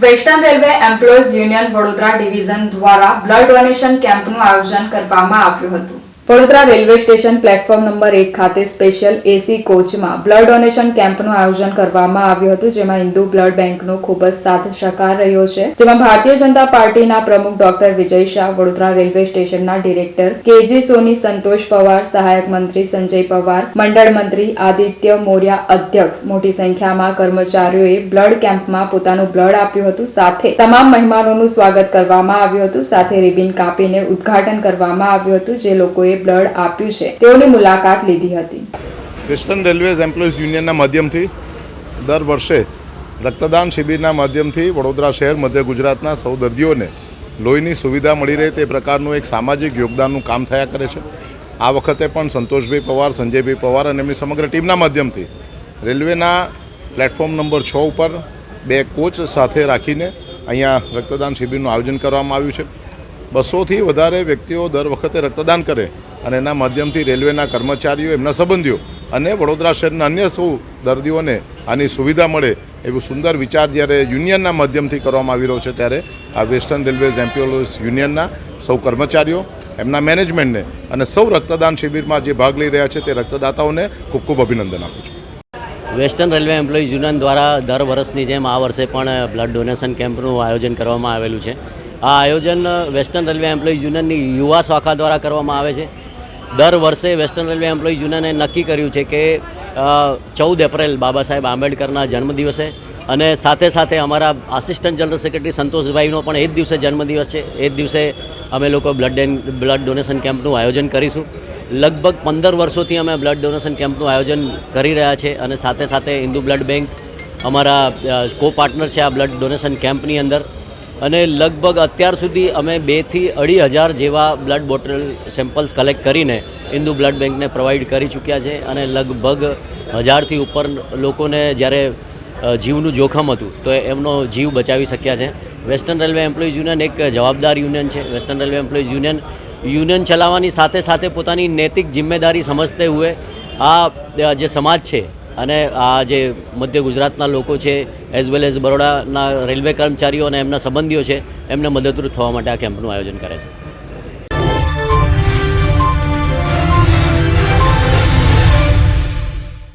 Western railway employees union Vadodara division દ્વારા blood donation કેમ્પનું આયોજન કરવામાં આવ્યું હતું। Vadodara railway station platform number 1 ખાતે સ્પેશિયલ એસી કોચમાં બ્લડ ડોનેશન કેમ્પનું આયોજન કરવામાં આવ્યું હતું, જેમાં હિન્દુ બ્લડ બેંકનો ખૂબ જ સાથ સહકાર રહ્યો છે, જેમાં ભારતીય જનતા પાર્ટીના પ્રમુખ ડોક્ટર વિજય શાહ, વડોદરા રેલવે સ્ટેશનના ડિરેક્ટર કેજી સોની, સંતોષ પવાર, સહાયક મંત્રી સંજય પવાર, મંડળ મંત્રી આદિત્ય મોર્યા, અધ્યક્ષ મોટી સંખ્યામાં કર્મચારીઓએ બ્લડ કેમ્પમાં પોતાનું બ્લડ આપ્યું હતું। સાથે તમામ મહેમાનોનું સ્વાગત કરવામાં આવ્યું હતું, સાથે રિબિન કાપીને ઉદ્ઘાટન કરવામાં આવ્યું હતું, જે લોકોએ બ્લડ આપ્યું છે તેઓની મુલાકાત લીધી હતી। વેસ્ટર્ન રેલવેઝ એમ્પ્લોઈઝ યુનિયનના માધ્યમથી દર વર્ષે રક્તદાન શિબિરના માધ્યમથી વડોદરા શહેર, મધ્ય ગુજરાતના સૌ દર્દીઓને લોહીની સુવિધા મળી રહે તે પ્રકારનું એક સામાજિક યોગદાનનું કામ થયા કરે છે। આ વખતે પણ સંતોષભાઈ પવાર, સંજયભાઈ પવાર અને એમની સમગ્ર ટીમના માધ્યમથી રેલવેના પ્લેટફોર્મ નંબર 6 ઉપર 2 કોચ સાથે રાખીને અહીંયા રક્તદાન શિબિરનું આયોજન કરવામાં આવ્યું છે। 200થી વધારે વ્યક્તિઓ દર વખતે રક્તદાન કરે અને એના માધ્યમથી રેલવેના કર્મચારીઓ, એમના સંબંધીઓ અને વડોદરા શહેરના અન્ય સૌ દર્દીઓને આની સુવિધા મળે એવું સુંદર વિચાર જ્યારે યુનિયનના માધ્યમથી કરવામાં આવી રહ્યો છે, ત્યારે આ વેસ્ટર્ન રેલવેઝ એમ્પ્લોઈઝ યુનિયનના સૌ કર્મચારીઓ, એમના મેનેજમેન્ટને અને સૌ રક્તદાન શિબિરમાં જે ભાગ લઈ રહ્યા છે તે રક્તદાતાઓને ખૂબ ખૂબ અભિનંદન આપું છું। વેસ્ટર્ન રેલવે એમ્પ્લોઈઝ યુનિયન દ્વારા દર વર્ષની જેમ આ વર્ષે પણ બ્લડ ડોનેશન કેમ્પનું આયોજન કરવામાં આવેલું છે। આ આયોજન વેસ્ટર્ન રેલવે એમ્પ્લોઈઝ યુનિયનની યુવા શાખા દ્વારા કરવામાં આવે છે। દર વર્ષે વેસ્ટર્ન રેલવે એમ્પ્લોઈઝ યુનિયને નક્કી કર્યું છે કે 14 એપ્રિલ બાબા સાહેબ આંબેડકરના જન્મદિવસે અને સાથે સાથે અમારા આસિસ્ટન્ટ જનરલ સેક્રેટરી સંતોષભાઈનો પણ એ જ દિવસે જન્મદિવસ છે। એ જ દિવસે અમે લોકો બ્લડ ડોનેશન કેમ્પનું આયોજન કરીશું। લગભગ 15 વર્ષોથી અમે બ્લડ ડોનેશન કેમ્પનું આયોજન કરી રહ્યા છે અને સાથે સાથે હિન્દુ બ્લડ બેંક અમારા કો પાર્ટનર છે આ બ્લડ ડોનેશન કેમ્પની અંદર, અને લગભગ અત્યાર સુધી અમે 2 થી 2.5 જેવા બ્લડ બોટલ સેમ્પલ્સ કલેક્ટ કરીને હિન્દુ બ્લડ બેંકને પ્રોવાઈડ કરી ચૂક્યા છે અને લગભગ 1000થી ઉપર લોકોને જ્યારે જીવનું જોખમ હતું તો એમનો જીવ બચાવી શક્યા છે। વેસ્ટર્ન રેલવે એમ્પ્લોઈઝ યુનિયન એક જવાબદાર યુનિયન છે। વેસ્ટર્ન રેલવે એમ્પ્લોઈઝ યુનિયન ચલાવવાની સાથે સાથે પોતાની નૈતિક જિમ્મેદારી સમજતે હુએ આ જે સમાજ છે અને આ જે મધ્ય ગુજરાતના લોકો છે એઝ વેલ એઝ બરોડાના રેલવે કર્મચારીઓ અને એમના સંબંધીઓ છે એમને મદદરૂપ થવા માટે આ કેમ્પનું આયોજન કરે છે।